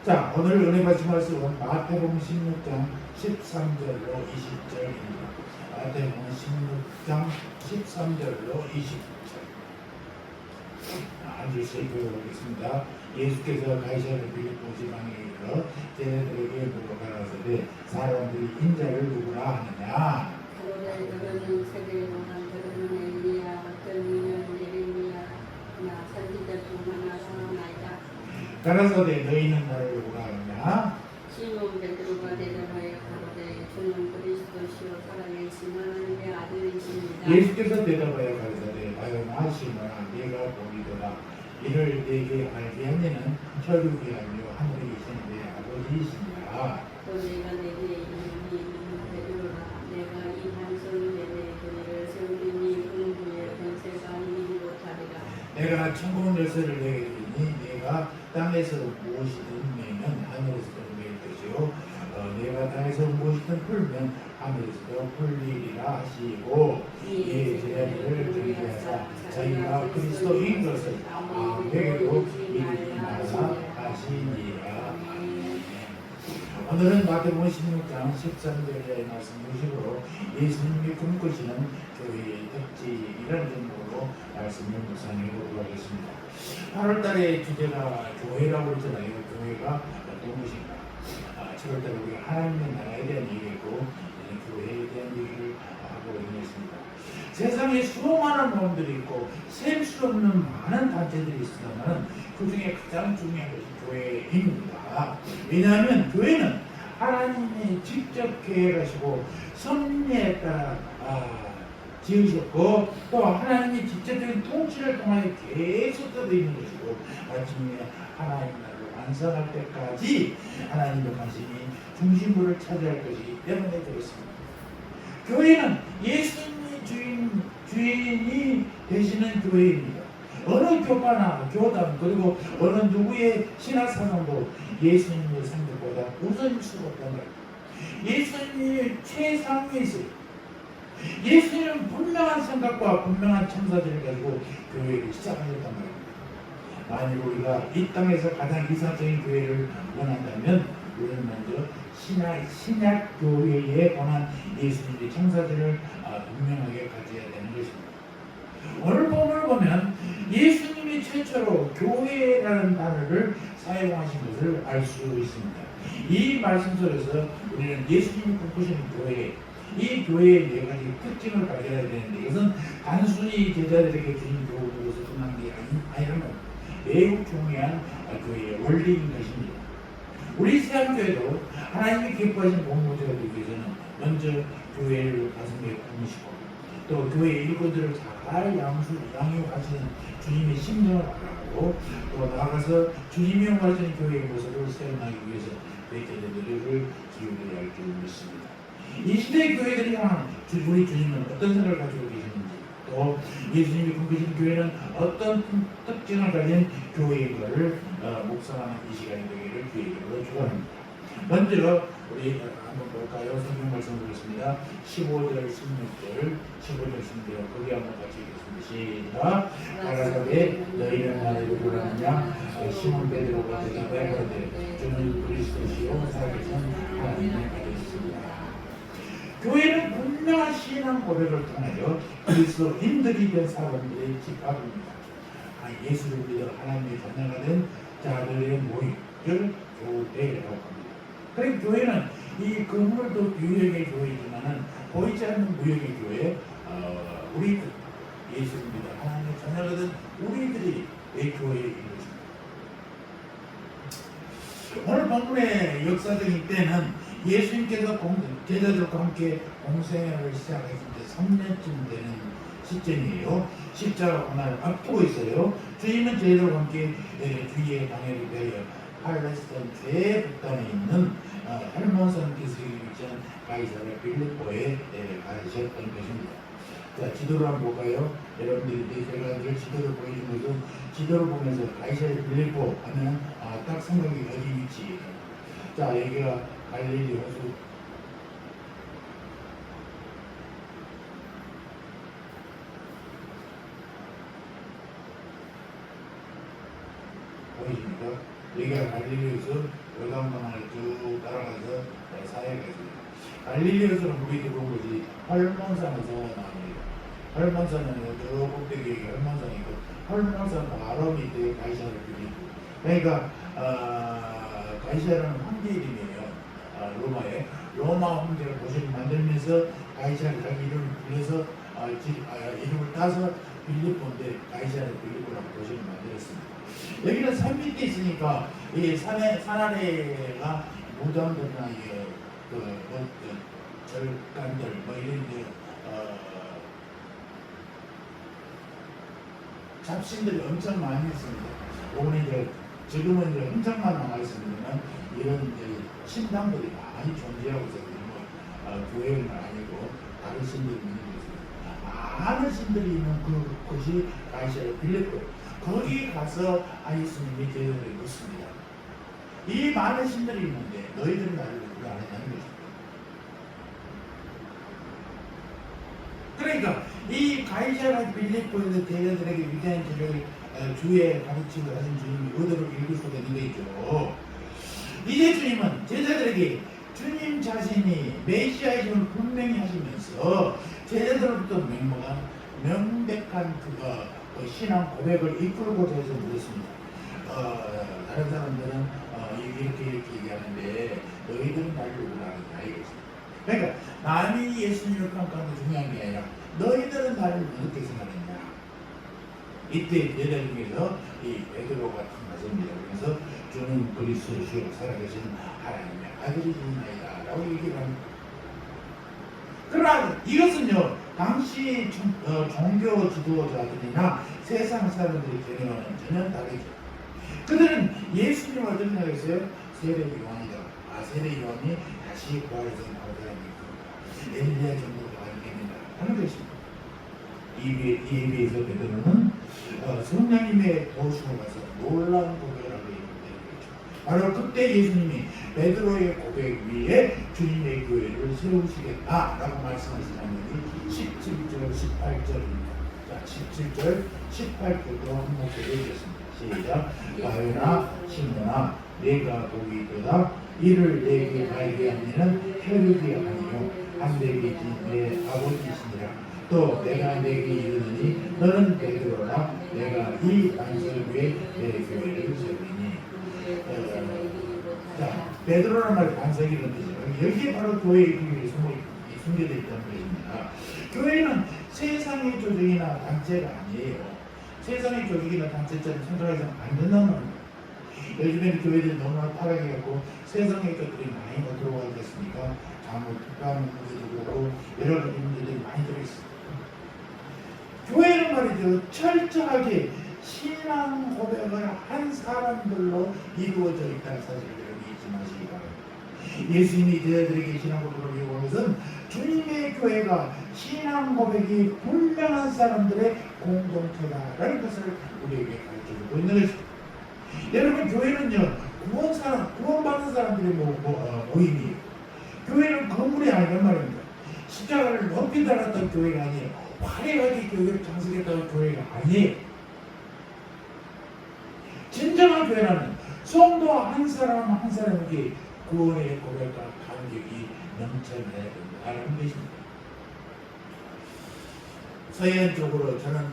자, 오늘 은혜 받으신 말씀은 마태복음 16장 13절로 20절입니다. 마태복음 16장 13절로 20절. 한 줄씩 읽어보겠습니다. 예수께서 가이사랴 빌립보 지방에 이르러 쟤네들에게 물어가라사대 사람들이 인자를 누구라 하느냐. 그러되 그들은 세례 요한, 그들은 엘리야, 어떤 이는 예레미야, 나 선지자 중 하나 사나이다. 가라사대 너희는 나를 누구라 하느냐. 시몬 베드로가 대답하여 가로되 주는 그리스도시요 살아계신 하나님의 아들이십니다. 예수께서 대답하여 가라사대 바요나 시몬아 네가 보리더라. 이를 내게 알게 한 이는 혈육이 아니요 하늘에 계신 내 아버지이시니라. 또 내가 내게 이름이 있는 베드로라. 내가 이 한솔 내내 그를 세우리니 그의 권세가 이기지 못하리라. 내가 천국 열쇠를 내게 주니 내가 땅에서 무엇이든 매면 하늘에서도 매일 것이요 내가 땅에서 무엇이든 풀면 하늘에서도 풀리리라 하시고 이에 제자들을 들게 하사 자기가 그리스도인 것을 아무에게도 이르지 말라 하시니라. 오늘은 마태복음 16장 13절의 말씀 중심으로 예수님이 꿈꾸시는 교회의 특징이라는 제목으로 말씀을 묵상해 보도록 하겠습니다. 8월달의 주제가 교회라고 했잖아요. 교회가 어떤 것인가. 7월달에 우리가 하나님의 나라에 대한 얘기했고 교회에 대한 얘기를 하고 있습니다. 세상에 수많은 모험들이 있고 셀 수 없는 많은 단체들이 있으나 그 중에 가장 중요한 것이 교회입니다. 왜냐하면 교회는 하나님이 직접 계획하시고 섭리에 따라 지으셨고 또 하나님이 직접적인 통치를 통하여 계속 되어 있는 것이고 마침내 하나님 나라를 완성할 때까지 하나님의 관심이 중심부를 차지할 것이기 때문에 그렇습니다. 교회는 예수님이 주인이 되시는 교회입니다. 어느 교파나 교단 그리고 어느 누구의 신학사상도 예수님의 상대보다 우선일 수가 없다는 거예요. 예수님이 최상위에 있어요. 예수님은 분명한 생각과 분명한 참사들을 가지고 교회를 시작하셨단 말입니다. 만일 우리가 이 땅에서 가장 이상적인 교회를 원한다면 우리는 먼저 신약 교회에 관한 예수님의 참사들을 분명하게 가져야 되는 것입니다. 오늘 본문을 보면 예수님이 최초로 교회라는 단어를 사용하신 것을 알 수 있습니다. 이 말씀 속에서 우리는 예수님이 꿈꾸시는 교회, 이 교회의 네 가지 특징을 가져야 되는데 이것은 단순히 제자들에게 주신 교훈으로서 끝난 게 아니라면 매우 중요한 교회의 원리인 것입니다. 우리 세상교회도 하나님이 기뻐하시는 공동체가 되기 위해서는 먼저 교회를 가슴에 품으시고 또 교회 일꾼들을 잘 양육하시는 주님의 심정을 알아보고 또 나아가서 주님이 원하시는 교회의 모습을 세워나가기 위해서 매일의 노력을 기울여야 할 줄 믿습니다. 이 시대의 교회들이 향한 우리 주님은 어떤 생각을 가지고 계시는지 또 예수님이 꿈꾸신 교회는 어떤 특징을 가진 교회인가를 묵상하는 이 시간이 되기를 기회로 축원합니다. 먼저 우리 한번 볼까요? 성경 말씀 보겠습니다. 15절, 16절, 15절, 16절 거기 한번 같이 읽겠습니다. 시작. 가라사대 너희는 나를 누구라 하느냐. 시몬 베드로가 대답하여 가로되 주는 그리스도시요 살아계신 하나님의 아들이시니라. 교회는 분명한 신앙 고백을 통하여 그리스도인들이 된 사람들의 집합입니다. 예수를 믿어 하나님의 자녀가 된 자들의 모임을 교회라고 합니다. 그래서 교회는 이 건물도 유형의 교회이지만 보이지 않는 무형의 교회, 우리들 예수를 믿어 하나님의 자녀가 된 우리들이 교회인 것입니다. 오늘 본문의 역사적인 때는 예수님께서 제자들과 함께 공생애를 시작했을 때 3년쯤 되는 시점이에요. 십자가 고난을 앞두고 있어요. 주님은 제자들과 함께 주의 방해를 위하여 팔레스타인 최북단에 있는 헬몬산 기슭에 위치한 가이사랴 빌립보에 가셨던 것입니다. 자, 지도를 한번 볼까요? 여러분들이 제가 늘 지도를 보여준 것은 지도를 보면서 가이사랴 빌립보 하면 딱 생각이 어디 위치예요. 자, 여기가 갈릴리 호수 보이십니까? 여기가 갈릴리에서 요단강을 쭉 따라가서 사해가 있습니다. 갈릴리에서는 물이 들어온 것이 헐몬산에서 나옵니다. 헐몬산은 저 꼭대기에 헐몬산이 있고 헐몬산 바로 밑에 가이사르 빌리포. 그러니까 가이사르는 황제 이름이에요. 로마에 로마 황제가 도시를 만들면서 가이사르 자기 이름을 불려서 이름을 따서 빌리포인데 가이사르 빌리포라고 도시를 만들었습니다. 여기는 산 밑에 있으니까 이 산 아래가 무덤들이나 절간들 뭐 이런 잡신들이 엄청 많이 있습니다. 오늘 지금은 흔적만 남아 있습니다만 이런 신당들이 많이 존재하고 있어요. 교회는 아니고 다른 신들이 있는 곳입니다. 많은 신들이 있는 그곳이 가이사르 빌리포. 거기 가서 예수님이 제자들에게 묻습니다. 이 많은 신들이 있는데 너희들은 나를 누구 안 했냐는 것입니다. 그러니까 이 가이사르 빌리포에서 제자들에게 위대한 기적을 주의 가르침을 하신 주님이 의도를 읽을 수가 있는 거죠. 이제 주님은 제자들에게 주님 자신이 메시아이심을 분명히 하시면서 제자들로부터 명백한 그 신앙 고백을 이끌고자 해서 물었습니다. 다른 사람들은 이렇게 얘기하는데 너희들은 나를 누구라 하느냐 이것입니다. 그러니까 남이 예수님을 평가하는 게 중요한 게 아니라 너희들은 나를 어떻게 생각하느냐. 이때 제자 중에서 이 베드로 같은 것입니다. 그래서 주는 그리스도시요 살아계신 하나님의 아들이시나이다 라고 얘기를 합니다. 그러나 이것은요 당시 종교 지도자들이나 세상 사람들이 견해와는 전혀 다르죠. 그들은 예수님을 어떻게 생각했어요? 세례 요한이다. 세례 요한이 다시 부활해서 나올 사람이 있고 엘리야 정도가 아니겠느냐 하는 것입니다. 이에 비해서 베드로는 성령님의 도우심을 받아서 놀라운 고백을 하고 있는 거죠. 바로 그때 예수님이 베드로의 고백 위에 주님의 교회를 세우시겠다라고 말씀하신 장면이 17절, 18절입니다. 자, 17절, 18절도 한 목소리로 읽겠습니다. 시작. 바요나 시몬아 내가 복이 있도다. 이를 내게 알게 하니는 혈육이 아니요 하늘에계신 내 아버지시니라. 또 내가 내게 이르느니 너는 베드로라. 내가 이 반석 위에 내 교회를 세우리니. 자, 베드로라는 말이 반석이라는 뜻이죠. 여기에 바로 교회의 비밀이 숨겨져 있다는 것입니다. 교회는 세상의 조직이나 단체가 아니에요. 세상의 조직이나 단체처럼 생각해서는 안 된다는 겁니다. 요즘에는 교회들이 너무나 타락해갖고 세상의 것들이 많이 들어와 있겠습니까? 잘못 특가하는 문제도 그렇고 여러 가지 문제들이 많이 들어있습니다. 교회는 말이죠. 철저하게 신앙 고백을 한 사람들로 이루어져 있다는 사실을 여러분이 잊지 마시기 바랍니다. 예수님이 제자들에게 신앙 고백을 요구한 것은 주님의 교회가 신앙 고백이 분명한 사람들의 공동체다라는 것을 우리에게 가르쳐주고 있는 것입니다. 여러분 교회는요 구원받는 사람들의 모임이에요. 교회는 건물이 아니란 말입니다. 십자가를 높이 달았던 교회가 아니에요. 화려하게 교회를 장식했던 교회가 아니에요. 진정한 교회라는 성도 한 사람 한 사람에게 구원의 고백과 감격이 넘쳐나야 된다는 것입니다. 서해안 쪽으로 저는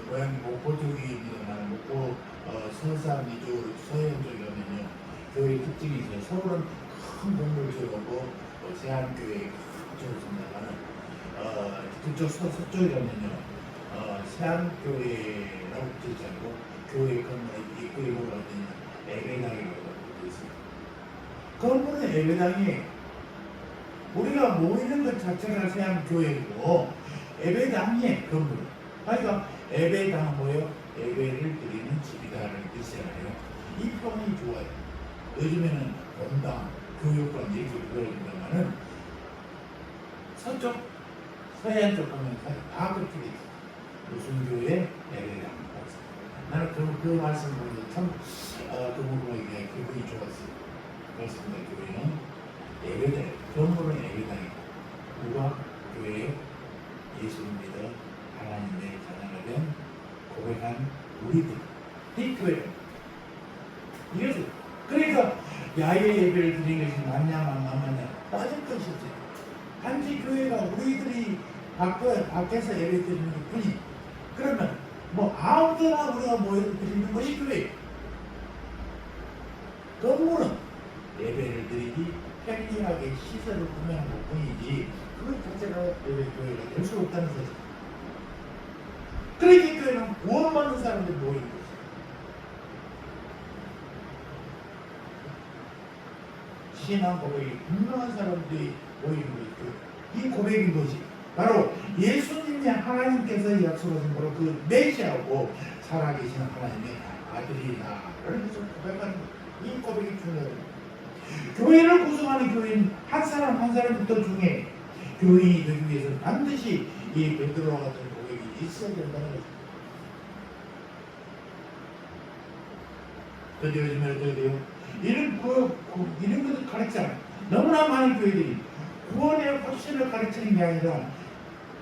고향이 목포 쪽입니다만 목포 서산 이쪽으로 서해안 쪽에 가면요 교회 특징이 있어요. 서울은 큰 건물 지어놓고 세안교회 그쪽으로 산다가는 그쪽 서쪽에 가면요 세안교회라고 붙여있지 않고 교회 건물 입구에 뭐가 어디냐 예배당이라고 되어 있습니다. 건물은 예배당이 우리가 모이는 것 자체가 세안교회고 예배당이 건물. 그러니까 예배당 뭐예요? 예배를 드리는 집이다라는 뜻이잖아요. 이 표현이 좋아요. 요즘에는 본당, 교육관 이렇게 불러진다면은 서쪽, 서해안 쪽 보면 다 그렇게 돼 있어요. 무슨 교회? 예배당. 나는 그 말씀 보면서 참 그 부분에 기분이 좋았어요. 그렇습니다. 교회는 예배당, 건물은 예배당이고 누가 교회에 예수를 믿어 하나님의 자녀가 된 고백한 우리들 이 교회 이것을 그러니까 야외 예배를 드리는 것이 맞냐 맞냐 따질 것이 없어요. 단지 교회가 우리들이 밖에서 예배 드리는 것 뿐이. 그러면 뭐 아무 데나 우리가 모여 드리는 것이 교회. 건물은 예배를 드리기 편리하게 시설을 구매한 것 뿐이지 그것 자체가 예배교회가 될 수 없다는 사실. 그러니까 교회는 구원받는 사람들이 모이는 거죠. 신앙 고백이 분명한 사람들이 모이는 것이고, 이 고백인 것이 바로 예수님이 하나님께서 약속하신 바로 그 메시아고 살아계신 하나님의 아들이다. 그래서 고백하는 이 고백이 중요합니다. 교회를 구성하는 교인 한 사람 한 사람부터 중에 교인이 되기 위해서는 반드시 이 베드로와 같은 고백이 있어야 된다는 거죠. 그런데 요즘에 어떻게 돼요? 이런 것을 가르치잖아요. 너무나 많은 교회들이 구원의 확신을 가르치는 게 아니라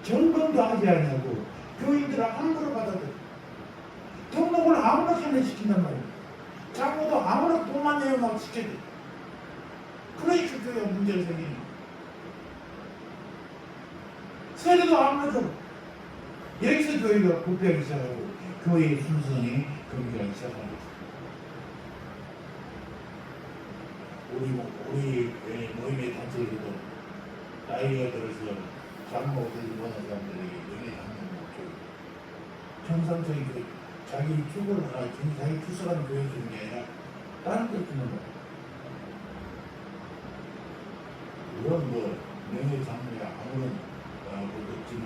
점검도 하지 않냐고 교인들을 함부로 받아들여. 등록을 아무렇게나 시킨단 말이에요. 장모도 아무나 돈만 내면 막 시켜줘. 그러니까 교회가 문제가 생기는 거예요. 세례도 아무나 줘. 여기서 교회가 부패하기 시작하고 교회의 순수성이 금기하기 시작하는 거죠. 우리 모임의 단체에서도 나이가 들어서 장모가 되지 못한 사람들에게 영의 장모를 줘. 정상적인 교회, 자기 자기 출석하는 교회 주는 게 아니라 다른 데 주는 거예요. 물론 명예 장모야 아무런 것도 없지만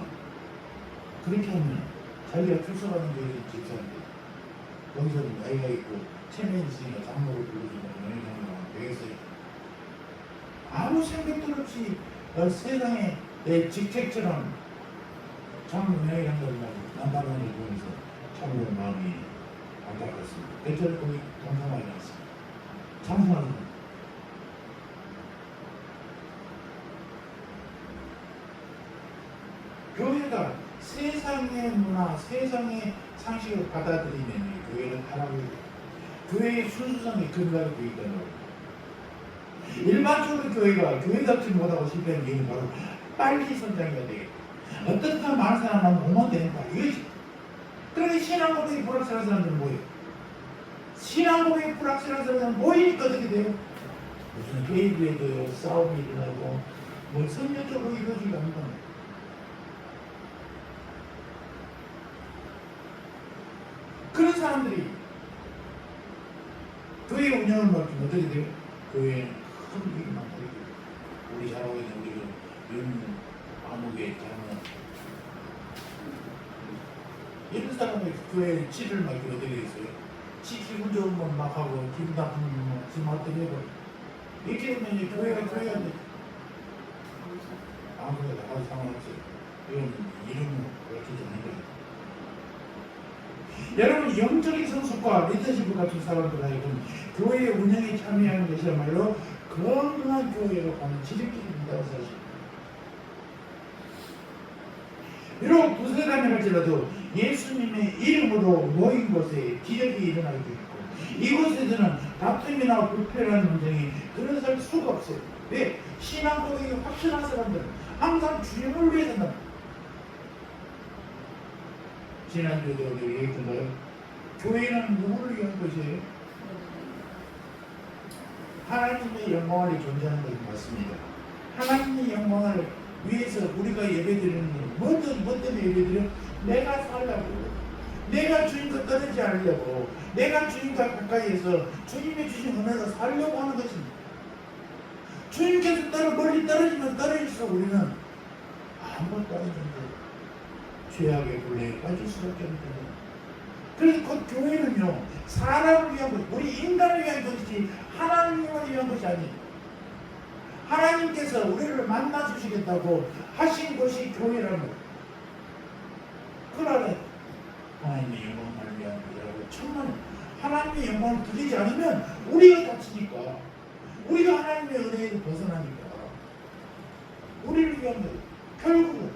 그렇게 하면 자기가 출석하는 교회에 집사람들 거기서는 나이가 있고 체면이 있으니까 장모를 불러주면 명예 장모가 되겠어요. 아무 생각도 없이 세상에 내 직책처럼 장모 명예 장모를 난다는 걸 보면서 참으로 마음이 안타깝습니다. 대체로 거기 동성하지 않습니다. 참선하는 것. 교회가 세상의 문화, 세상의 상식을 받아들이면 교회는 하나님, 교회의 순수성이 근거가 되어 있다는 거예요. 일반적으로 교회가 교회답지 못하고 실패하는 이유는 바로 빨리 성장해야 되겠다. 어떻게 많은 사람만 오면 되는 거야. 이거지. 그러니 신앙 고백이 불확실한 사람들은 뭐예요? 신앙 고백이 불확실한 사람들은 모이니까 어떻게 돼요? 무슨 회의에도 싸움이 일어나고 뭐 성령적으로 이루어지지 않는 거예요. 그런 사람들이 교회 운영을 맡으면 어떻게 돼요? 교회에는 큰 일이 많다. 우리 잘하고 있는 우리 암흑의 잘하는 이런 사람이 교회에 치를 맡기면 어떻게 되겠어요? 치 기분 좋은 건 막 하고 기분 나쁜 건 지금 어떻게 해버려. 이렇게 되면 이제 교회가 돼. 아무래도 아무 상관없어요. 이건 이름은 그렇게 되는 거예요. 여러분 영적인 성숙과 리더십을 갖춘 사람들 하여금 교회의 운영에 참여하는 것이야말로 건강한 교회로 가는 지름길입니다. 사실. 비록 두세 단위 할지라도 예수님의 이름으로 모인 곳에 기적이 일어나게 되고 이곳에서는 다툼이나 불편한 논쟁이 일어날 수가 없어요. 왜? 신앙 고백이 확실한 사람들은 항상 주님을 위해 산다. 지난주에도 우리 얘기했던가요? 교회는 누구를 위한 것이에요? 하나님의 영광을 존재하는 것이 맞습니다. 하나님의 영광을 위해서 우리가 예배드리는 것, 뭐 때문에 예배드려? 내가 살려고, 내가 주님과 떨어지지 않으려고, 내가 주님과 가까이에서 주님의 주신 은혜로 살려고 하는 것입니다. 주님께서 멀리 떨어지면 떨어질수록 우리는 아무것도 아닌 정도 죄악의 굴레에 빠질 수밖에 없는 거예요. 그래서 그 교회는요, 사람을 위한 것, 우리 인간을 위한 것이지 하나님을 위한 것이 아니에요. 하나님께서 우리를 만나주시겠다고 하신 것이 교회라는 거예요. 그 안에 하나님의 영광을 위한 것이라고 천만 하나님의 영광을 드리지 않으면 우리가 다치니까, 우리가 하나님의 은혜에서 벗어나니까 우리를 위한 거예요. 결국은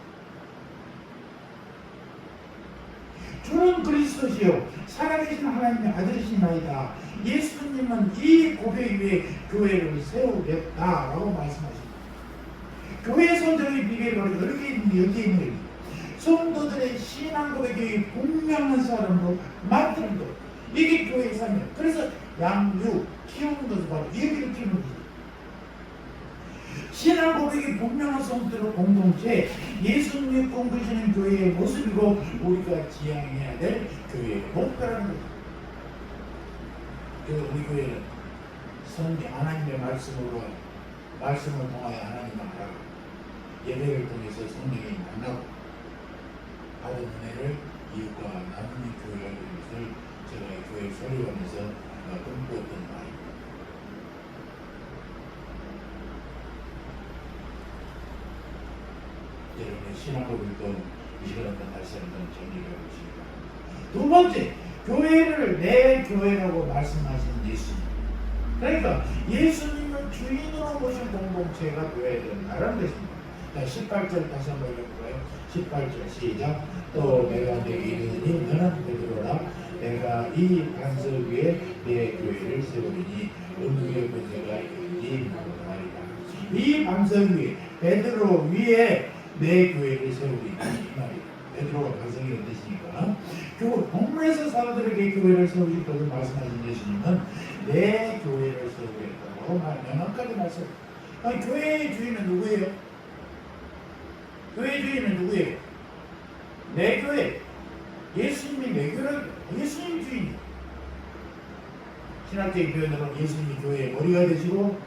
주는 그리스도시요 살아계신 하나님의 아들이시나이다. 예수님은 이 이 고백 위에 교회를 세우겠다라고 말씀하십니다. 교회 성장의 비결이 바로 여기에 있는 거예요. 성도들의 신앙 고백이 분명한 사람으로 만드는 것. 이게 교회의 삶이에요. 그래서 양육, 키우는 것은 바로 여기를 키우는 거죠. 신앙 고백이 분명한 성도들 공동체, 예수님이 꿈꾸시는 교회의 모습이고 우리가 지향해야 될 교회의 목표라는 거죠. 그래서 우리 교회는 성경 하나님의 말씀을 통하여 하나님을 알아가고 예배를 통해서 성령이 만나고 받은 은혜를 이웃과 나누는 교회가 되는 것을 제가 교회 설립하면서 꿈꾸었던 바입니다. 여러분의 신앙고백도 이 시간에 다시 한번 정리해 보십니다. 두 번째, 교회를 내 교회라고 말씀하시는 예수님. 그러니까 예수님을 주인으로 모신 공동체가 되어야 된다는 것입니다. 18절 다시 한번 읽어볼까요? 18절 시작. 또 내가 내게 이르니 너는 베드로라. 내가 이 반석 위에 내 교회를 세우리니 음부의 권세가 네 말이다. 이 반석 위에 베드로 위에 내 교회를 세우리니 이 말이다. 베드로가 반석이 어떠십니까? 그 본문에서 사람들에게 교회를 세우실 것을 말씀하신 예수님은 내 교회를 세우겠다고 명확하게 말씀합니다. 교회의 주인은 누구예요? 교회 주인은 누구예요? 내 교회. 예수님이 내 교회는 예수님 주인이에요. 신학적인 표현으로 예수님이 교회의 머리가 되시고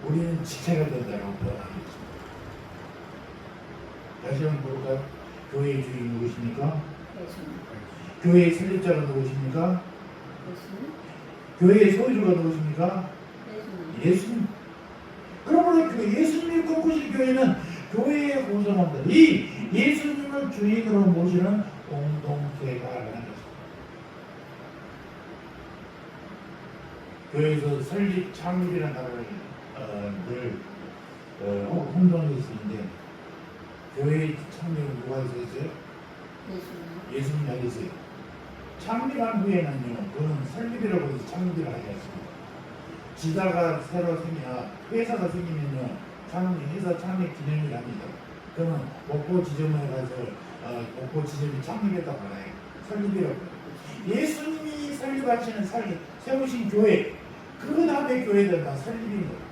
우리는 지체가 된다고 표현합니다. 다시 한번 볼까요? 교회의 주인 누구십니까? 예수님. 교회의 설립자가 누구십니까? 예수님. 교회의 소유주가 누구십니까? 예수님. 예수님. 그러므로 예수님이 꿈꾸신 교회는 교회에 구성원들, 이 예수님을 주인으로 모시는 공동체가 라는 것입니다. 교회에서 설립, 창립이라는 단어를 늘 혼동해서 쓰는데 교회의 창립은 누가 해서 했어요? 예수님이 하셨어요. 창립한 후에는요, 그건 설립이라고 해서 창립을 하지 않습니다. 지사가 새로 회사가 생기면요, 회사 창립 기념일 합니다. 그러면 목포 지점에 가서 목포 지점이 창립했다고 하나요? 설립이라고. 예수님이 설립하시는 세우신 교회, 그 다음에 교회들 다 설립인 거예요.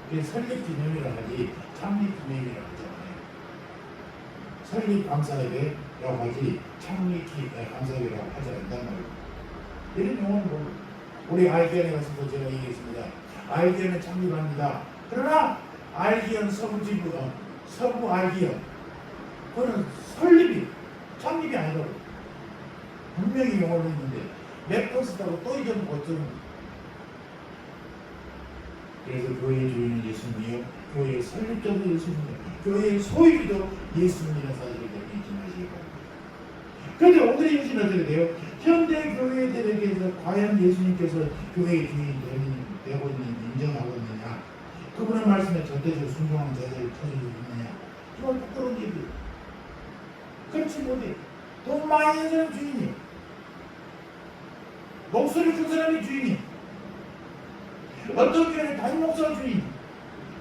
그게 설립 기념이라 하지 창립 기념이라고 하잖아요. 설립 감사예배라고 하지 창립 감사예배라고 하지 않는단 말이에요. 이런 용어는 뭐 우리 아이디언에 가서도 제가 얘기했습니다. 아이디언은 창립합니다. 그러나 알기언 서부 알기언 그거는 설립이 창립이 아니라고 분명히 용어를 했는데 몇 번 쓰다고 또 잊어먹고 어쩌면 그래서 교회의 주인은 예수님이요 교회의 설립자도 예수님이요 교회의 소유도 예수님이라는 사실을 잊지 마시기 바랍니다. 그런데 오늘의 현실은 어떻게 돼요? 현대 교회들에게서 과연 예수님께서 교회의 주인이 되고 있는 인정하고 있느냐, 그분의 말씀에 절대적 순종하는 자세를 찾아주고 있느냐, 정말 부끄러운 일이에요. 그렇지 못해. 돈 많이 있는 사람이 주인이에요. 목소리 큰 사람이 주인이에요. 어떤 교회는 담임 목사가 주인이에요.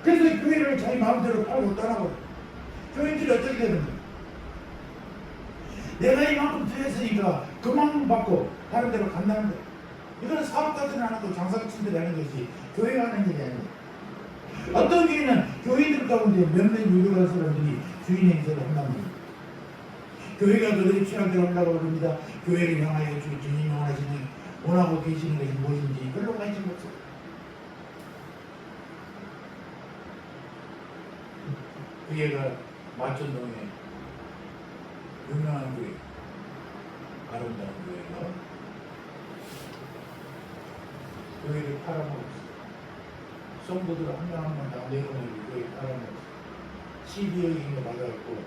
그래서 교회를 자기 마음대로 팔고 떠나버려요. 교인들이 어떻게 되는 거예요? 내가 이만큼 드렸으니까 그만큼 받고 다른 데로 간다는 거예요. 이거는 사업 같은 거 하는 거, 장사친들이 하는 것이 교회가 하는 일이 아니에요. 어떤 교회는 교인들 가운데 몇몇 유력한 사람들이 주인 행세를 한단 말이에요. 교회가 그들이 취향대로 하려고 합니다. 교회를 향하여 주님이 원하고 계시는 것이 무엇인지 별로 관심 없어요. 교회가 마천동에 유명한 교회, 아름다운 교회가 교회를 팔아먹었어요. 성도들 한 명 한 명 다 내보내고 교회 팔아먹었어요. 12억이 힘을 받아갖고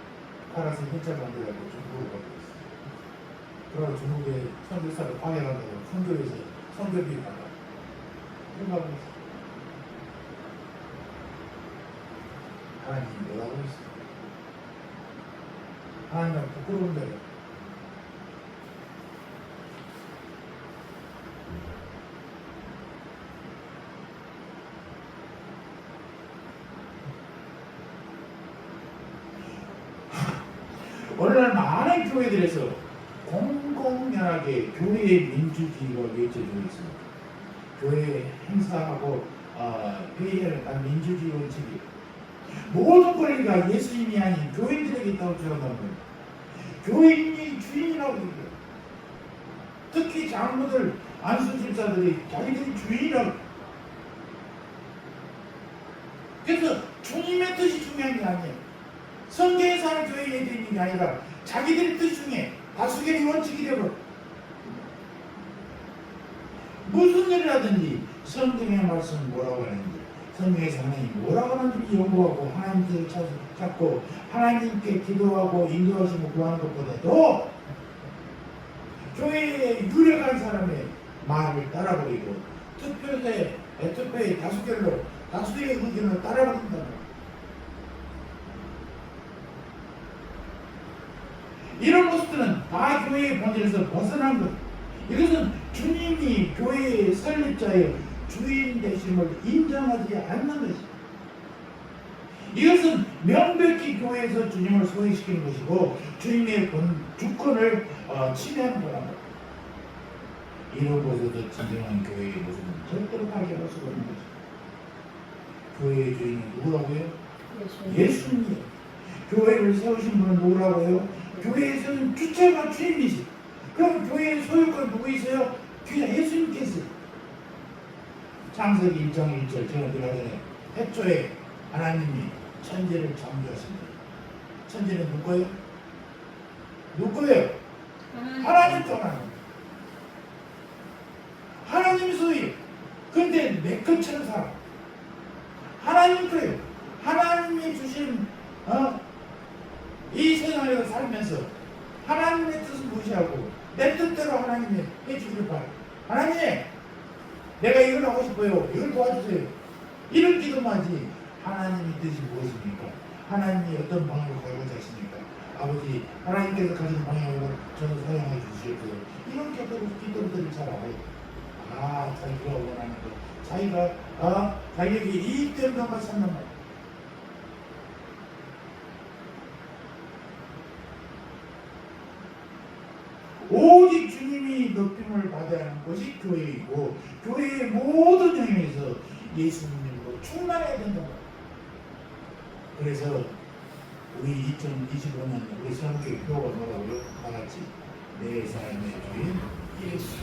팔아서 회차 만들어갖고 중국으로 가고 있어요. 그러고 중국에 선교사를 파괴한다고 선교에서 선교비 받아 그러고 있어요. 하나님이 뭐라고 했어요? 하나님은 부끄러운 대로 오늘날 많은 교회들에서 공공연하게 교회의 민주주의가 외쳐지고 있습니다. 교회 행사하고 회의를 한 민주주의 원칙이 모든 권리가 예수님이 아닌 교인들에게 있다고 주장하는 겁니다. 교인이 주인이라고 얘기해요. 특히 장로들, 안수집사들이 자기들이 주인이라고. 그래서 주님의 뜻이 중요한 게 아니에요. 성경에서 하는 교회에 있는 게 아니라 자기들의 뜻 중에 다수결이 원칙이 되고 무슨 일을 하든지 성경의 말씀은 뭐라고 하는지 성경에서 하나님이 뭐라고 하는지 연구하고 하나님 뜻을 찾고 하나님께 기도하고 인도하시고 구하는 것보다도 교회에 유력한 사람의 말을 따라버리고 투표에 다수결로 다수의 의견을 따라버린다. 이런 모습들은 다 교회의 본질에서 벗어난 것. 이것은 주님이 교회의 설립자의 주인 되심을 인정하지 않는 것입니다. 이것은 명백히 교회에서 주님을 소외시키는 것이고 주님의 주권을 침해하는 거랍니다. 이런 곳에서 진정한 교회의 모습은 절대로 발견할 수가 없는 것입니다. 교회의 주인은 누구라고요? 예수님이에요. 교회를 세우신 분은 누구라고요? 교회에서는 주체가 주님이시. 그럼 교회의 소유권 누구 있어요? 그냥 예수님께서. 창세기 1장 1절 제가 들어가 전에 태초에 하나님이 천지를 창조하십니다. 천지는 누구예요? 누구예요? 하나님 또 하나님 소유. 근데 내 것처럼 살아. 하나님 거예요. 하나님이 주신 이 세상에서 살면서 하나님의 뜻을 무시하고 내 뜻대로 하나님이 해주기를 바라요. 하나님, 내가 이걸 하고 싶어요. 이걸 도와주세요. 이런 기도만 하지 하나님의 뜻이 무엇입니까? 하나님이 어떤 방향으로 가고자 하십니까? 아버지, 하나님께서 가진 방향으로 저는 사용해 주시옵소서. 이런 기도들을 잘 알아요. 자기가 원하는 것, 자기에게 이익되는 것만 찾는 말. 오직 주님이 높임을 받아야 하는 것이 교회이고 교회의 모든 영역에서 예수님으로 충만해야 된다. 그래서 우리 2025년 우리 성교회 표가 뭐라고요? 다같이 내 삶의 주인 예수.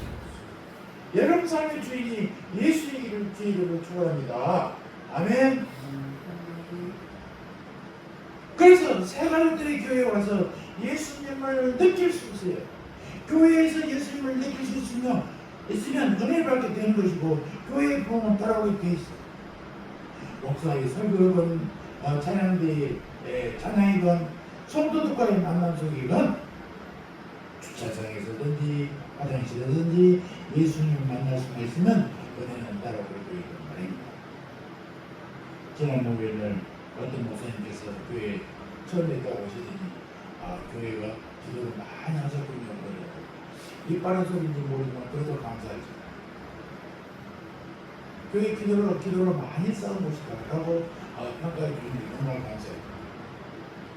여러분 삶의 주인이 예수이기를 주의를 축원합니다. 아멘. 그래서 새가족들이 교회에 와서 예수님을 느낄 수 있어요. 교회에서 예수님을 느낄 수 있으면 은혜를 받게 되는 것이고 교회의 부흥은 따라오게 돼 있어요. 목사의 설교건 찬양대의 찬양이건 성도들과의 만남 속이건 주차장에서든지 화장실에서든지 예수님을 만날 수가 있으면 은혜는 따라오게 되는 말입니다. 지난 목요일날 어떤 목사님께서 교회에 처음에 오시더니 교회가 기도를 많이 하셨군요. 이 빠른 소리인지 모르지만 그래도 감사하죠. 교회 기도를 많이 쌓은 곳이다라고 평가해 주는데 정말 감사해요.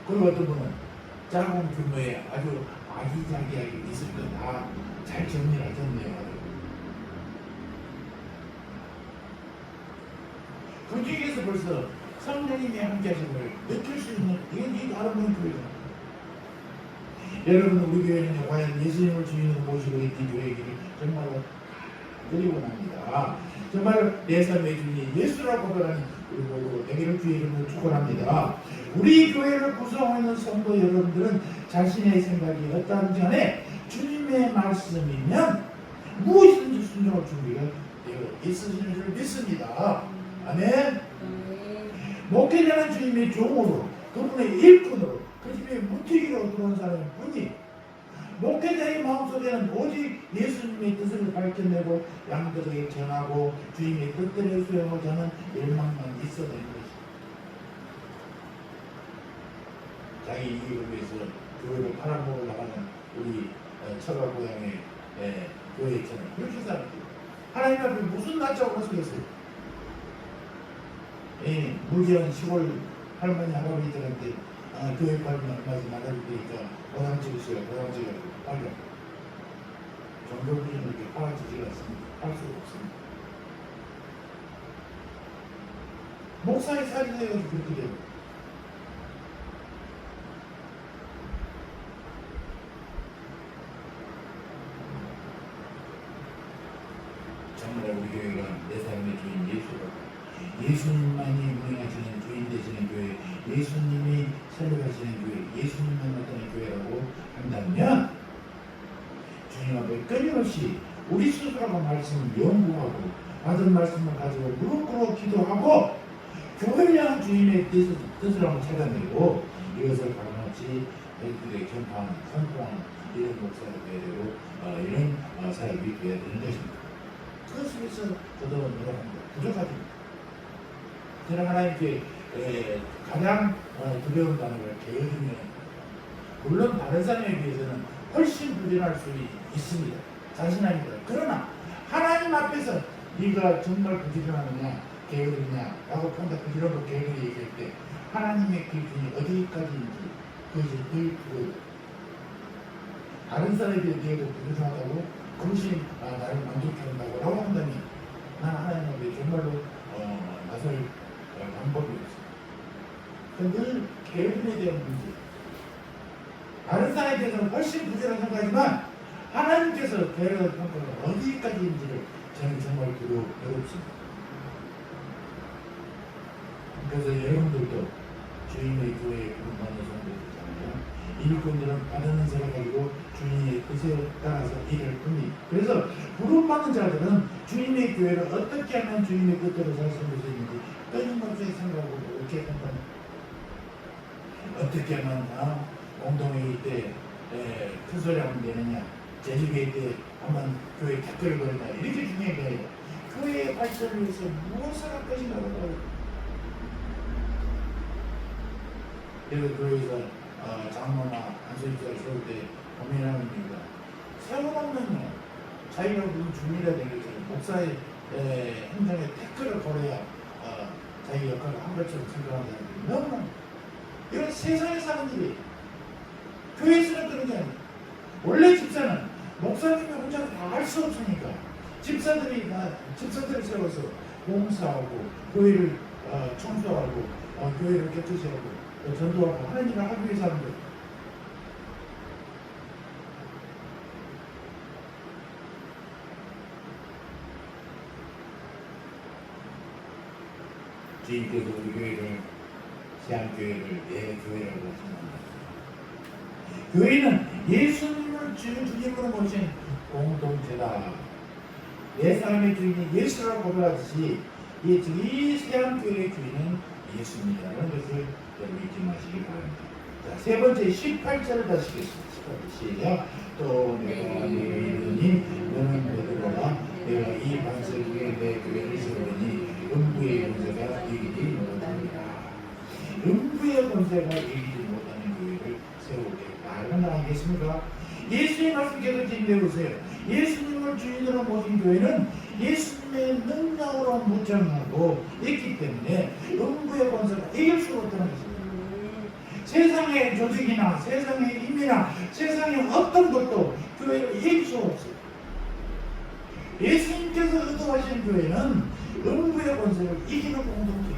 그리고 어떤 분은 작은 규모의 아주 아기자기하게 있을 때 다 잘 정리를 하셨네요. 그 중에서 벌써 성령님이 함께 하심을 느낄 수 있는 이게 아름다운 교회다. 여러분, 우리 교회는 과연 예수님을 주인으로 모시고 있는 교회이기를 정말로 드리고 납니다. 정말 내 삶의 주인이 예수라고 고백하는 우리 모두 되기를 주의 이름으로 축원합니다. 우리 교회를 구성하는 성도 여러분들은 자신의 생각이 어떠한지 간에 주님의 말씀이면 무엇이든지 순종할 준비가 되어 있으시는 줄 믿습니다. 아멘. 목회자는 주님의 종으로 그분의 일꾼으로 그 집에 무튀기로 들어온 사람일 뿐이 목회자의 마음속에는 오직 예수님의 뜻을 밝혀내고 양들에게 전하고 주님의 뜻대로 수행하고자 하는 열망만 있어야 되는 것입니다. 자기 이익을 위해서 교회를 팔아먹으러 나가는 우리 처가 고향의 교회처럼 그렇게 살았죠. 하나님 앞에 무슨 낯자고 하시겠어요? 물지한 시골 할머니 할아버지들한테 교회 빨면 얼마지 나가줄 테니까 보상 찍으세요. 보상 찍어서 빨려. 종교부인을 이렇게 팔아주지가 않습니다. 할 수가 없습니다. 목사의 사진에 가지고 그렇게 돼요. 정말 우리 교회가 내 삶의 주인 예수라고, 예수님만이 운행하시는 주인 되시는 교회, 예수님이 살려가시는 교회, 예수님만 나타나는 교회라고 한다면 주님 앞에 끊임없이 우리 스스로가 말씀을 연구하고 받은 말씀을 가지고 무릎 꿇어 기도하고 교회를 향한 주님의 뜻을 한번 찾아내고 이것을 가감없이 저희들에게 전파하는, 선포하는 이런 목사가 되어야 되고 이런 사역이 되어야 되는 것입니다. 그것을 위해서 저도 노력합니다. 부족하십니다. 저는 하나님께 가장 두려운 단어가 게으름이라는 겁니다. 물론 다른 사람에 비해서는 훨씬 부진할 수 있습니다. 자신합니다. 그러나 하나님 앞에서 네가 정말 부지런하느냐 게으르냐 라고 판단하고 이런 거 게으르게 얘기할 때 하나님의 기준이 어디까지인지 그것이 늘 그거예요. 다른 사람에 비해서 부지런하다고 그것이 나를 만족해 한다고 라고 한다면 난 하나님 앞에 정말로 나설 방법이 없습니다. 늘 게으름에 대한 문제, 다른 사람에 대해서는 훨씬 부지런한 생각이지만 하나님께서 배려의 평가가 어디까지인지를 저는 정말 어렵습니다. 그래서 여러분들도 주님의 교회에 부름받는 성도들이잖아요. 일꾼들은 받는 세를 가지고 주님의 뜻에 따라서 일을 합니다. 그래서 부름받는 자들은 주님의 교회를 어떻게 하면 주님의 뜻대로 잘 섬길 수 있는지 끊임없이 생각하고 이렇게 한번 어떻게 하면 공동회의 때 큰 소리 하면 되느냐, 제주회의 때 한번 교회 댓글을 걸느냐, 이렇게 중요한 거예요. 교회의 발전을 위해서 무엇을 할 것인가 하고 그래서 교회에서 장로나 안수집사를 세울 때 고민하는 이유가 세워놓으면 자기가 무슨 중리가 되겠죠. 목사의 행정에 댓글을 걸어야 자기 역할을 한 것처럼 생각하는 사람들이 너무나 이건 세상에 사는 일이 교회에서는 그런 게 아니에요. 원래 집사는 목사님이 혼자 다 할 수 없으니까 집사들이 집사들을 세워서 봉사하고 교회를 청소하고 교회를 깨끗이 하고 전도하고 하는 일을 하기 위해서 하는 거예요. 주님께서 우리 교회를 세안교회를 내 교회라고 하십니다. 교회는 예수님을 주님으로 모신 공동체다. 내 삶의 주인이 예수라고 고백하듯이 이 세안교회의 주인은 예수님이라는 것을 여러분 잊지 마시기 바랍니다. 자, 세 번째 18절을 다시 읽겠습니다. 시작. 또 내가 너희 이르니 너는 베드로라 내가 이 반석 위에 내 교회를 세우니 음부의 권세가 이기지 못하리라. 음부의 권세가 이기지 못하는 교회를 세우겠다. 얼마나 알겠습니까? 예수의 말씀께서 진대보세요. 예수님을 주인으로 모신 교회는 예수님의 능력으로 무장하고 있기 때문에 음부의 권세가 이길 수 없다는 것입니다. 세상의 조직이나 세상의 힘이나 세상의 어떤 것도 교회를 이길 수 없어요. 예수님께서 의도하신 교회는 음부의 권세를 이기는 공동체.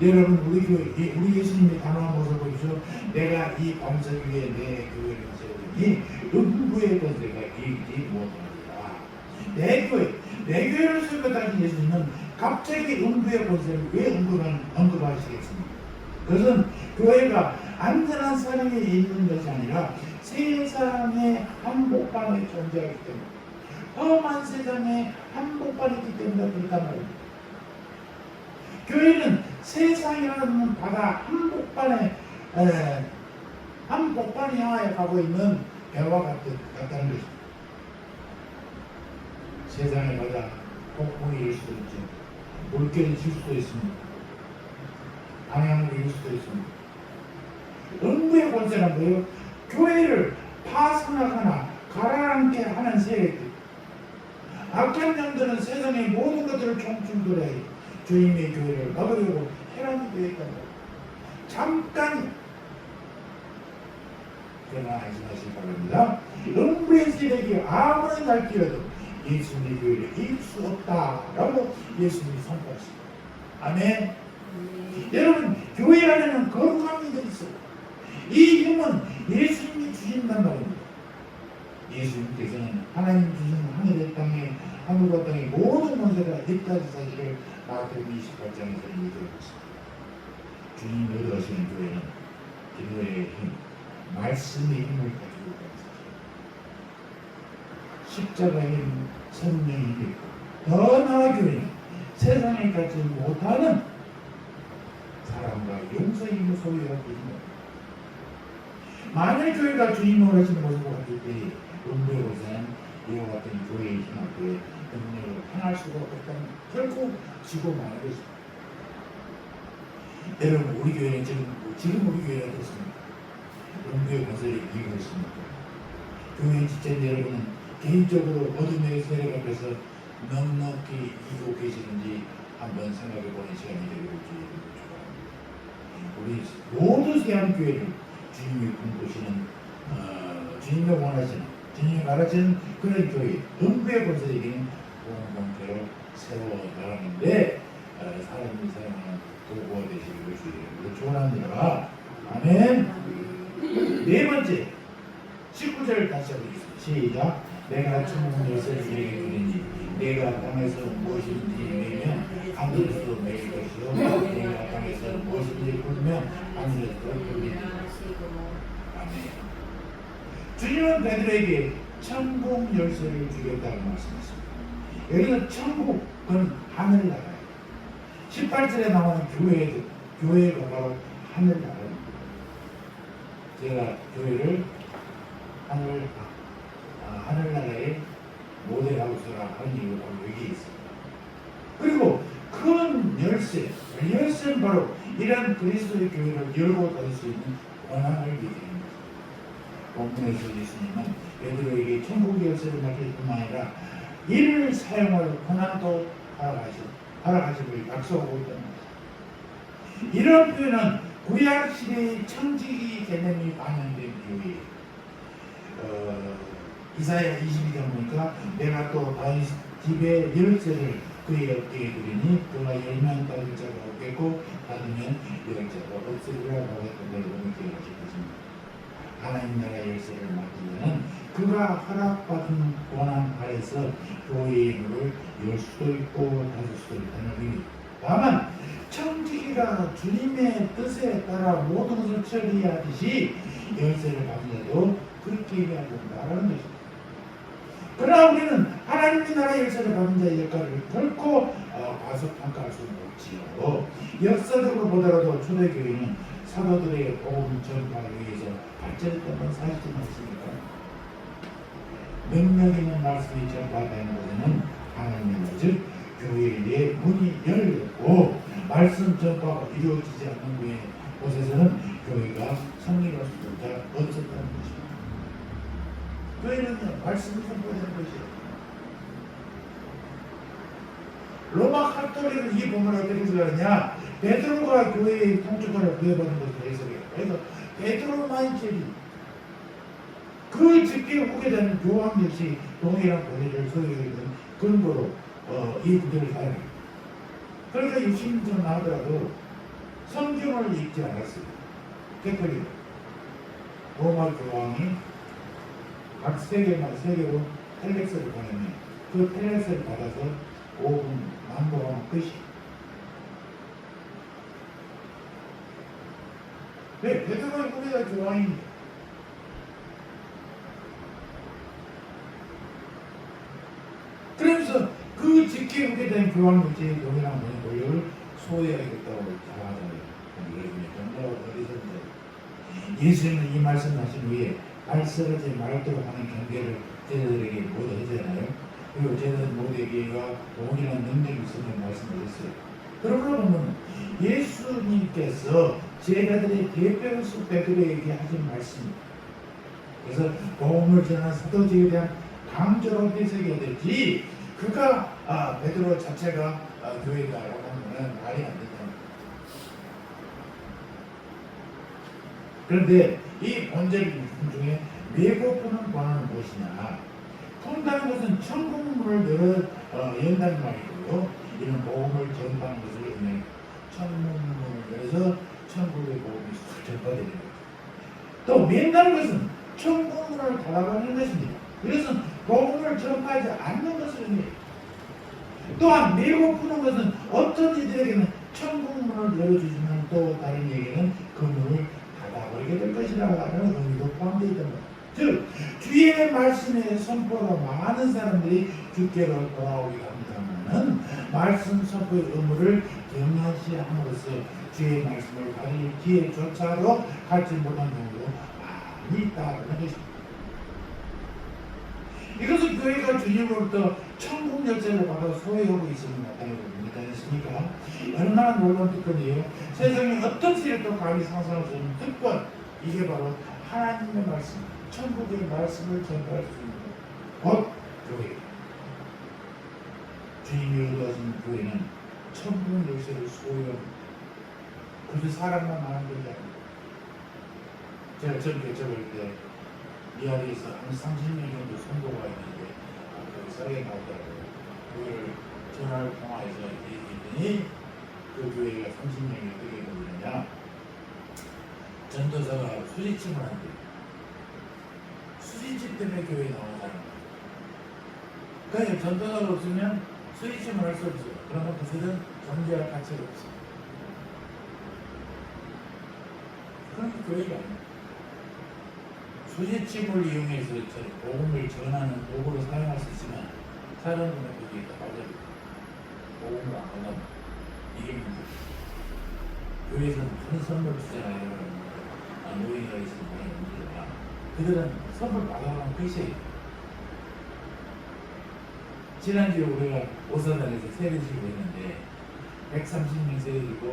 여러분 우리 교회, 우리 예수님의 단호한 모습을 보십시오. 내가 이 반석 위에 내 교회를 세우니 음부의 권세가 이기지 못하리라. 내 교회를 세우겠다는 예수님은 갑자기 음부의 권세를 왜 언급하시겠습니까? 그것은 교회가 안전한 사랑에 있는 것이 아니라 세상의 한복판에 존재하기 때문에 험한 세상에 한복판에 있기 때문에 그렇단 말입니다. 교회는 세상이라는 바다 한복판에 향하여 가고 있는 배와 같다는 것입니다. 세상의 바다 폭풍이 일 수도 있죠. 물결이 칠 수도 있습니다. 방향을 잃을 수도 있습니다. 음부의 권세는 뭐예요? 교회를 파손하거나 가라앉게 하는 세력들. 악한 영들은 세상의 모든 것들을 총충돌해 주님의 교회를 막으려고 해라는 교회가 잠깐 그러나 안심하시기 바랍니다. 음부의 세력이 아무리 날뛰어도 예수님의 교회를 이길 수 없다라고 예수님이 선포하십니다. 아멘. 여러분, 교회 안에는 거룩함이 있어요. 이 힘은 예수님이 주신단 말입니다. 예수님께서는 하나님 주신 하늘의 땅에 하늘과 땅의 모든 권세가 있다는 사실을 마태복음 28장에서 얘기하고 있습니다. 주님이 얻으시는 교회는 기도의 힘, 말씀의 힘을 가지고 있습니다. 십자가의 힘, 성령의 힘이 있고, 더 나아 교회는 세상에 갖지 못하는 사랑과 용서의 힘을 소유하고 있는 겁니다. 만일 교회가 주님을 하시는 모습을 봤을 때 음부의 권세는 이와 같은 교회의 힘 앞에 능력을 행할 수가 없다는 결코 지고 마는 것입니다. 여러분, 우리 교회는 지금 우리 교회가 어떻습니까? 음부의 권세를 이기고 있습니다. 교회 지체인 여러분은 개인적으로 어둠의 세력 앞에서 넉넉히 이기고 계시는지 한번 생각해 보는 시간이 되기를 주의 바랍니다. 우리 모두 세안교회를 주님이 꿈꾸시는 주님이 원하시는 주님이 말하시는 그런 교회 음부의 권세를 이기는 공동체로 세워나가는데 사람이 사용하는 도구가 되시기를 주의를 축원합니다. 아멘. 네 번째 19절 다시 해보겠습니다. 시작. 내가 천국 열쇠를 너에게 주리니 내가 땅에서 무엇인지 내면 하늘에서 매일 것이요 내가 땅에서 무엇인지 굴면 하늘에서 굴리니. 아멘. 주님은 베드로에게 천국 열쇠를 주겠다고 말씀하십니다. 여기는 천국은 하늘나라예요. 18절에 나오는 교회가 바로 하늘나라입니다. 제가 교회를 하늘나라의 모델하우스라 하는 이유가 여기 있습니다. 그리고 큰 열쇠는 바로 이런 그리스도의 교회를 열고 닫을 수 있는 권한을 얘기합니다. 본문에서 예수님은 베드로에게 천국 열쇠를 맡길 뿐만 아니라 이를 사용할 권한도 허락하심을 약속하고 있다는 것입니다. 이런 표현은 구약 시대의 청지기 개념이 반영된 교회예요. 이사야 22장 보니까 내가 또 다윗 집의 열쇠를 그의 어깨에 두리니 그가 열면 닫을 자가 없겠고 닫으면 열 자가 없으리라고 했던 걸 보면 기억하실 것입니다. 하나님 나라 열쇠를 맡기려는 그가 허락받은 권한 아래서 교회의 문을 열 수도 있고 닫을 수도 있다는 의미. 다만 청지기가 주님의 뜻에 따라 모든 것을 처리하듯이 열쇠를 받은 자도 그렇게 해야 된다는 것입니다. 그러나 우리는 하나님의 나라 열쇠를 받은 자의 역할을 결코 과소평가할 수는 없지요. 역사적으로 보더라도 초대교회는 사도들의 복음 전파를 위해서 발전했던 사실이 있습니까? 능력 있는 말씀이 전파되는 곳에는 하나님의 즉 교회의 문이 열렸고 말씀 전파가 이루어지지 않는 곳에서는 교회가 성립할 수조차 없었다는 것입니다. 교회는 말씀이 선포되는 것이에요. 로마 카톨릭은 이 본문을 어떻게 해석하느냐? 베드로가 교회의 통주권을 부여받은 것을 해석해요. 그래서 베드로만 제리 그 직계 후계자는 교황 역시 동일한 권위를 소유했던 근거로 이 구절을 사용해요. 그러니까 유신전 하더라도 성경을 읽지 않았어요. 캐톨릭 로마 교황이 각 세계로 텔렉스를 보내면 그 텔렉스를 받아서 5분 남보하면 끝이. 네, 베드로의 후계자 교황입니다. 그러면서 그 직계 후계자인 교황 역시 동일한 권력을 소유하겠다고 자랑하잖아요. 예수님은 이 말씀하신 후에 발설하지 말도록 하는 경계를 제자들에게 모두 하잖아요. 그리고 제자들 모두에게가 동일한 능력이 있음을 말씀하셨어요. 그러고 보면 예수님께서 제자들의 대표로서 베드로에게 하신 말씀입니다. 그래서 복음을 전하는 사도직에 대한 강조로 해석해야 될지 그가 베드로 자체가 교회다라고 하는 것은 말이 안 된다. 그런데 이 본질 중에 메고 푸는 권한은 무엇이냐? 푼다는 것은 천국문을 연다는 말이고요. 이는 복음을 전파하는 것을 의미해요. 천국문을 열어서 천국의 복음이 전파되는 거예요. 또 맨다는 것은 천국문을 닫아가는 것입니다. 그래서 복음을 전파하지 않는 것을 의미해요. 또한 메고 푸는 것은 어떤 이들에게는 천국문을 열어주지만 또 다른 이에게는 그 문을 닫아버리게 될 것이라는 의미도 포함되어 있는 겁니다. 즉 주의 말씀에 선포가 많은 사람들이 주께로 돌아오게 합니다만 말씀 선포의 의무를 경하시함으로써 주의 말씀을 받을 기회조차도 갖지 못한 경우도 많이 있다는 것입니다. 이것은 교회가 주님으로부터 천국 열쇠를 받아 소유하고 있음을 나타내고 있지 않습니까? 얼마나 놀라운 특권이에요. 세상에 어떤 세력도 감히 상상할 수 없는 특권. 이게 바로 하나님의 말씀, 천국의 말씀을 전달할 수 있는 곧 교회. 주님이 의도하신 교회는 천국 열쇠를 소유합니다. 그래서 사람만 많은 것이 아닙니다. 제가 저렇게 적을 때 미아리에서 한 30명 정도 선도가 있는데 거기 썰에 나오더라고요. 교회를 전화를 통화해서 얘기했더니 그 교회가 30명이 어떻게 보느냐, 전도사가 수지침을 한대요. 수지침 때문에 교회에 나오는 사람. 그러니까 전도사가 없으면 수지침을 할 수 없어요. 그러면 그들은 존재할 가치가 없어요. 그런 게 교회가 아닙니다. 수지침을 이용해서 복음을 전하는 도구로 사용할 수 있지만 사람들은 거기에 빠져요. 복음을 안 받아요. 이게 문제죠. 교회에서는 큰 선물 주잖아요. 노인이가 있으면 많이 문제가. 그들은 선물 받아가는 끝이에요. 지난주에 우리가 오사단에서 세례식을 했는데 130명 세례드리고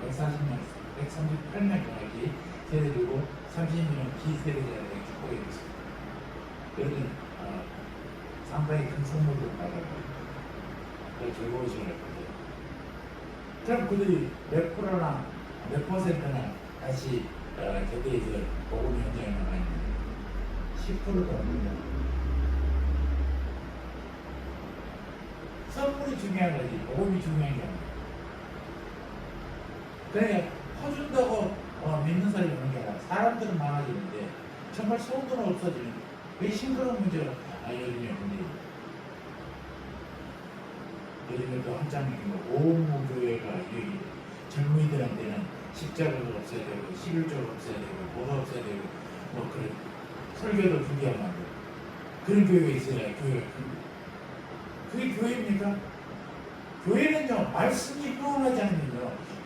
138명 정확히 세례드리고 30명 기세례자에게 축복해줬습니다. 그러면 상당히 큰 선물을 받아가지고 즐거우시고 했거든요. 그럼 그들이 몇 프로나 몇 퍼센트나 다시 교대에서 복음 현장에 나가 있는데 10%도 안 됩니다. 선물이 중요한 거지 복음이 중요한 게 아니야. 그러니까 퍼준다고 믿는 사람이 오는 게 아니라 사람들은 많아지는데 정말 소득은 없어지는 거예요. 그게 싱그러운 문제가 요즘에 문제입니다. 요즘에 또 한창 오무교회가 젊은이들한테는 십자가를 없애야 되고 11조를 없애야 되고 뭐가 없애야 되고 뭐 그런 설교도 준비하면 안 되고 그런 교회가 있어야 교회가 큽니다. 그게 교회입니까? 교회는요 말씀이 흥하지 않으면요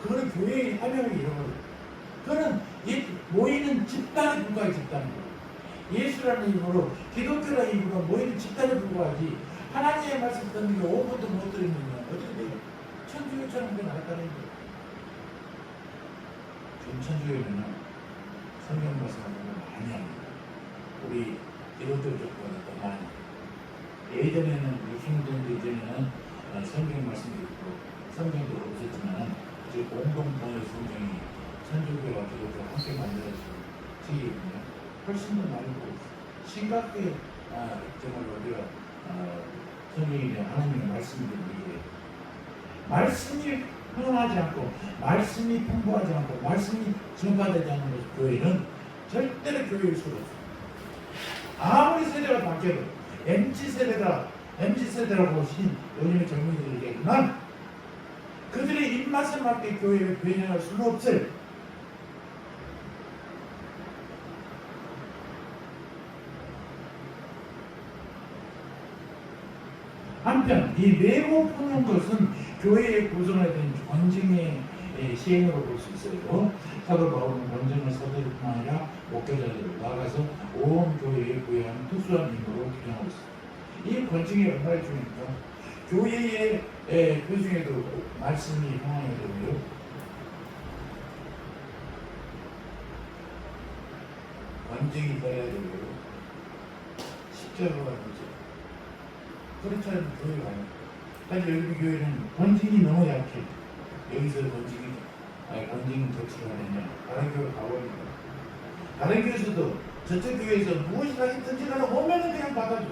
그거는 교회의 사명을 잃어버려요. 그거는 모이는 집단에 불과해. 집단에 예수라는 이름으로 기독교라는 이름으로 모이는 집단에 불과하지 하나님의 말씀 듣는 게 5분도 못 들으면 어떻게 돼요? 천주교처럼 그 나갔다는 거예요. 지금 천주교는 성경 말씀을 많이 합니다. 우리 기독교 쪽보다 더 많이. 예전에는 60년 이전에는 성경 말씀도 있고 성경도 없었지만 지금 공동번역 성경이 천주교와 기독교 함께 만들어진 책이거든요. 훨씬 더 많이 보고 있어요. 심각하게 정말 우리가 성경이 하나님의 말씀을 얘기해요. 말씀이 흥하지 않고 말씀이 풍부하지 않고 말씀이 전파되지 않는 것이 교회는 절대로 교회일 수가 없어요. 아무리 세대가 바뀌어도 MZ세대라고 하신 요즘의 젊은이들에게만 그들의 입맛에 맞게 교회를 변형할 수는 없어요. 한편 이 메고 푸는 것은 교회의 구성에 대한 권징의 시행으로 볼 수 있어요. 사도 바울은 권징을 사도일 뿐 아니라 목회자들을 나아가서 온 교회에 부여한 특수한 임무로 규정하고 있습니다. 이 권징이 얼마나 중요합니까? 교회의 그 중에도 말씀이 향해야 되고요. 권징이 되어야 되고요. 십자가가 되죠. 그렇지 않으면 교회가 아니에요. 사실 여기 교회는 권징이 너무 약해. 여기서 권징이 격치가 되냐 다른 교회 가버립니다. 다른 교회에서도 저쪽 교회에서 무엇이 하겠든지 간에 오면은 그냥 받아줘.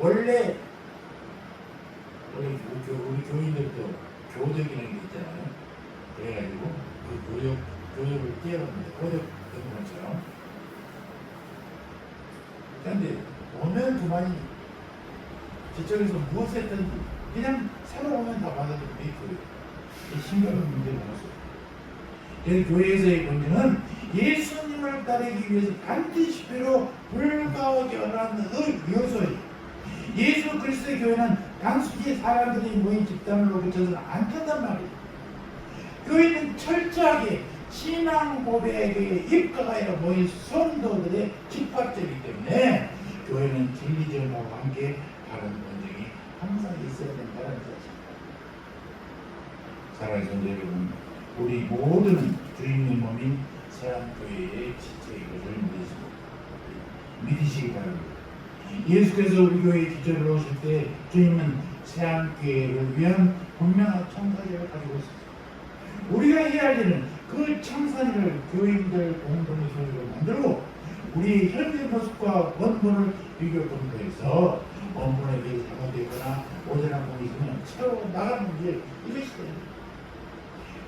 원래 우리 교인들도 교덕이라는 게 있잖아요. 그래가지고 그 교육을 뛰어납니다. 고덕 등본처럼. 그런데 오면 그만이 저쪽에서 무엇을 했든지 그냥 새로 오면 다 받아들이고 이 심각한 문제가 없어요. 그래서 교회에서의 문제는 예수님을 따르기 위해서 반드시 필요 불가결한 요소예요. 예수 그리스도의 교회는 단순히 사람들이 모인 집단으로 붙여서는 안 된단 말이에요. 교회는 철저하게 신앙 고백에 입각하여 모인 성도들의 집합체이기 때문에 교회는 진리정하고 함께 다른 본적이 항상 있어야 된다는 사실입니다. 사랑하는 성도 여러분, 우리 모두는 주님의 몸인 세안교회의 지체인 것을 믿으시기 바랍니다. 예수께서 우리 교회에 기초를 오실 때 주님은 세안교회를 위한 분명한 청사제를 가지고 있습니다. 우리가 해야 할 일은 그 청사제를 교인들 공동의 소리로 만들고 우리의 현재 모습과 원본을 비교 검토해서 원본에 대해 잘못되거나 오전한 부분이 있으면 채워 나가는 일, 이것이 됩니다.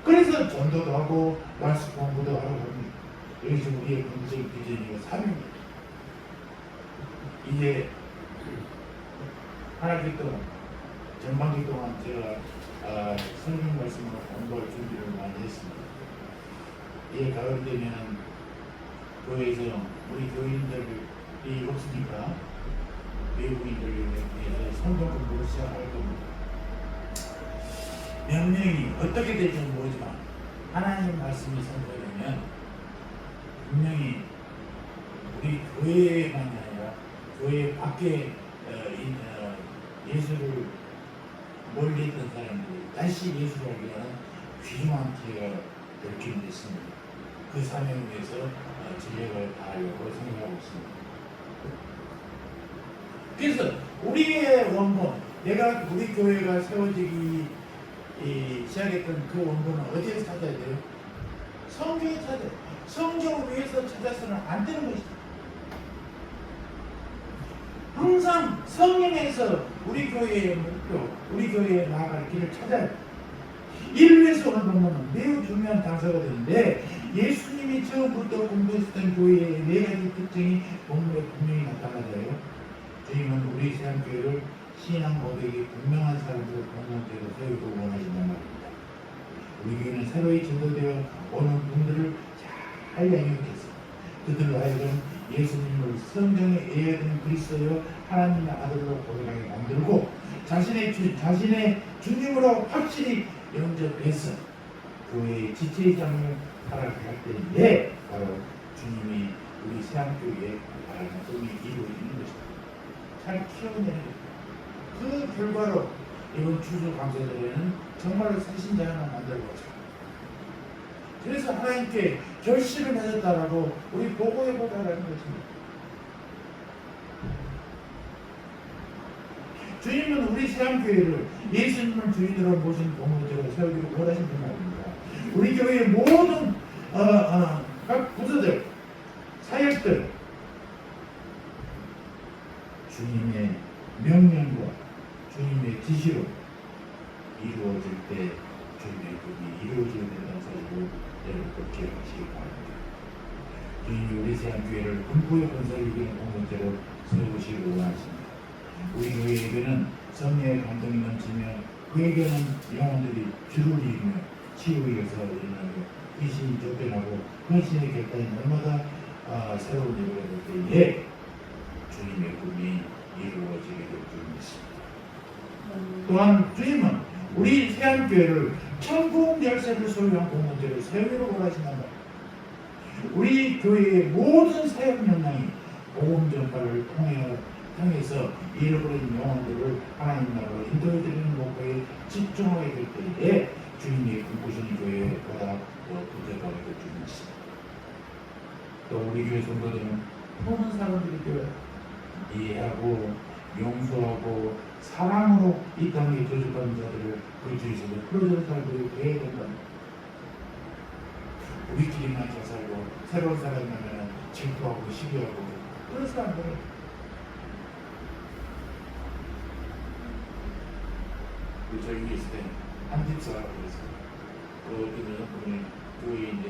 그래서 전도도 하고 말씀 공부도 하고 합니다. 이것이 우리의 공적 비전이고 사명입니다. 이제 한 학기 동안 전반기 동안 제가 성경 말씀으로 공부할 준비를 많이 했습니다. 이게 가을 되면 교회에서 우리 교인들이 없으니까 외국인들을 위해서 성경 공부를 시작할 겁니다. 명령이 어떻게 될지는 모르지만 하나님 말씀이 선포되면 분명히 우리 교회만이 아니라 교회 밖에 예수를 멀리 있던 사람들이 다시 예수를 알게 하는 귀중한 기회가 될 됐습니다. 그 사명을 위해서 진력을 다하려고 생각하고 있습니다. 그래서 우리의 원본, 내가 우리 교회가 세워지기 시작했던 그 원본은 어디에서 찾아야 돼요? 성경에 찾아야 돼요. 성경을 위해서 찾아서는 안 되는 것이죠. 항상 성령에서 우리 교회의 목표, 우리 교회에 나아갈 길을 찾아야 돼요. 이를 위해서 오늘 본문은 매우 중요한 단서가 되는데 예수님이 처음부터 공부했던 교회의 네 가지 특징이 본문에 분명히 나타나져요. 주님은 우리 세안교회를 신앙 고백이 분명한 사람들을 공동체로 세우고 원하신단 말입니다. 우리 교회는 새로이 전도되어 오는 분들을 잘 양육해서 그들로 하여금 예수님을 성경에 예언된 그리스도여 하나님의 아들로 고백하게 만들고 자신의 주님으로 확실히 영접해서 교회의 지체장을 살아갈 때에 바로 주님이 우리 세안교회에 바라는 꿈이 이루어지는 것입니다. 잘 키워내는 것입니다. 그 결과로 이번 추수 강세절에는 정말로 새신자 하나 만들어보자. 그래서 하나님께 결실을 맺었다라고 우리 보고해보자라는 것입니다. 주님은 우리 세안교회를 예수님을 주인으로 모신 공동체로 세우기를 원하신 분 말입니다. 우리 교회의 모든 각 부서들, 사역들 주님의 명령과 주님의 지시로 이루어질 때 주님의 뜻이 이루어져야 된다는 사실을 여러분 꼭 기억하시기 바랍니다. 주님이 우리 세안교회를 군부의 건설을 이기는 공동체로 세우시기를 원하십니다. 우리 교회에게는 성령의 감동이 넘치며 그에게는 영혼들이 주를 이루며 치유에서 일어나며 귀신이 쫓겨나고 헌신의 결단이 날마다 새로운 예배가 될 때에 주님의 꿈이 이루어지게 될 줄 믿습니다. 또한 주님은 우리 세안교회를 천국 열쇠를 소유한 공동체로 세우기를 원하신단 말입니다. 우리 교회의 모든 사역 역량이 복음 전파를 통해서 잃어버린 영혼들을 하나님 나라로 인도해드리는 목표에 집중하게 될 때에 주님이 꿈꾸시는 교회보다 더 부족하게 될 줄 믿습니다. 또 우리 교회 성도들은 모든 사람들이 되어 이해하고 용서하고 사랑으로 이 땅에 저주받는 자들을 그 주위에서 풀어주는 사람들이 되어야 된다. 우리끼리만 잘 살고 새로운 사람 만나면 질투하고 시기하고 그런 사람들은 저기 있을 때 한집사라고 그래서 어떤 분이 교회에 이제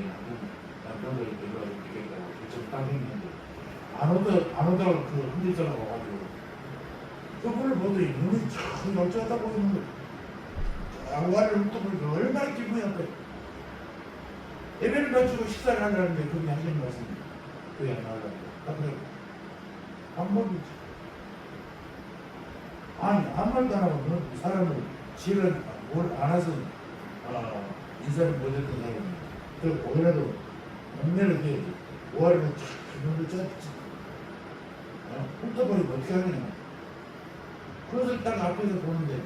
남편을 데려가지고 되겠다고 결정 딱 했는데 안 오다가 그 한집사가 와가지고 그분을 보더니 눈이 참 멀쩡하다 보이는 거예요. 양말을 훑어보니까 얼마나 기분이 나빠요. 예배를 마치고 식사를 하려는데 그분이 하시는 말씀이 그게 안 나오려고 딱 그래요. 방법이지. 아니 아무 말도 안 하고 너는 이 사람을 지를 뭘 알아서 인사를 못했던 사람이 그 오히려도 목매를 해야지. 오하려면 참 그놈을 짰지. 훑어버리고 어떻게 하느냐. 그래서 딱 앞에서 보는데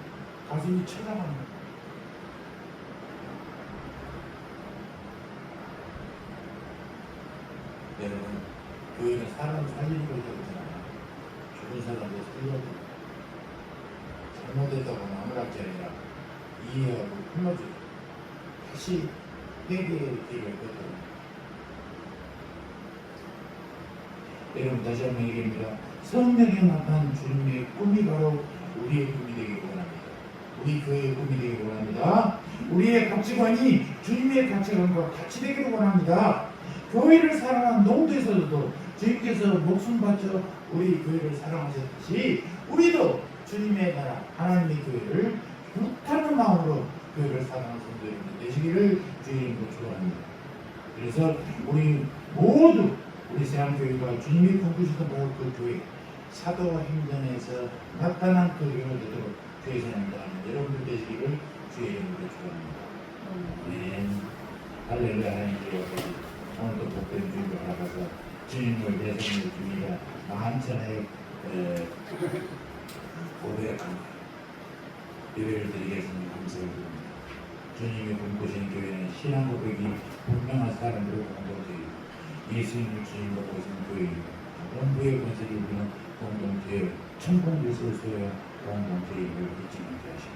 가슴이 쳐다보는 거야. 여러분, 교회는 사람 살리는 걸 했잖아요. 죽은 사람을 살려야 돼. 잘못했다고 아무렇지 아니라 이해하고 품어주고 다시 회개의 길을 걷도록. 여러분 다시 한번 얘기합니다. 성령에 나타난 주님의 꿈이 바로 우리의 꿈이 되기를 원합니다. 우리 교회의 꿈이 되기를 원합니다. 우리의 가치관이 주님의 가치관과 같이 되기를 원합니다. 교회를 사랑한 농도에서도 주님께서 목숨 바쳐 우리 교회를 사랑하셨듯이 우리도 주님의 나라 하나님의 교회를 불타는 마음으로 교회를 사랑하는 성도 여러분 되시기를 주의 이름으로 축원합니다. 그래서 우리 모두 우리 세안교회가 주님이 꿈꾸시던 바로 그 교회 사도와 행전에서 나타난 그 교회가 되도록 교회 사랑하는 여러분들 되시기를 주의 이름으로 축원합니다. 네. 할렐루야. 하나님께 오늘도 복된 주님을 알아가서 주님을 대성의 주님이라 만천하에 고백하는 예배를 드리겠습니다. 감사합니다. 주님이 꿈꾸신 교회는 신앙 고백이 분명한 사람들을 공동체이고 예수님을 주님으로 보시는 교회입니다. 원부의 권세를 우리는 공동체에 천공교수를 소유한 공동체임을 잊지 않게 하시고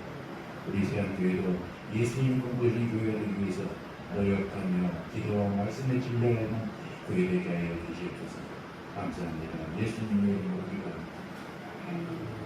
우리 세안교회도 예수님이 꿈꾸신 교회가 되기 위해서 노력하며 기도와 말씀의 진리하는 교회 되게 하여 주시옵소서. 감사합니다. 예수님의 이름으로 기도합니다.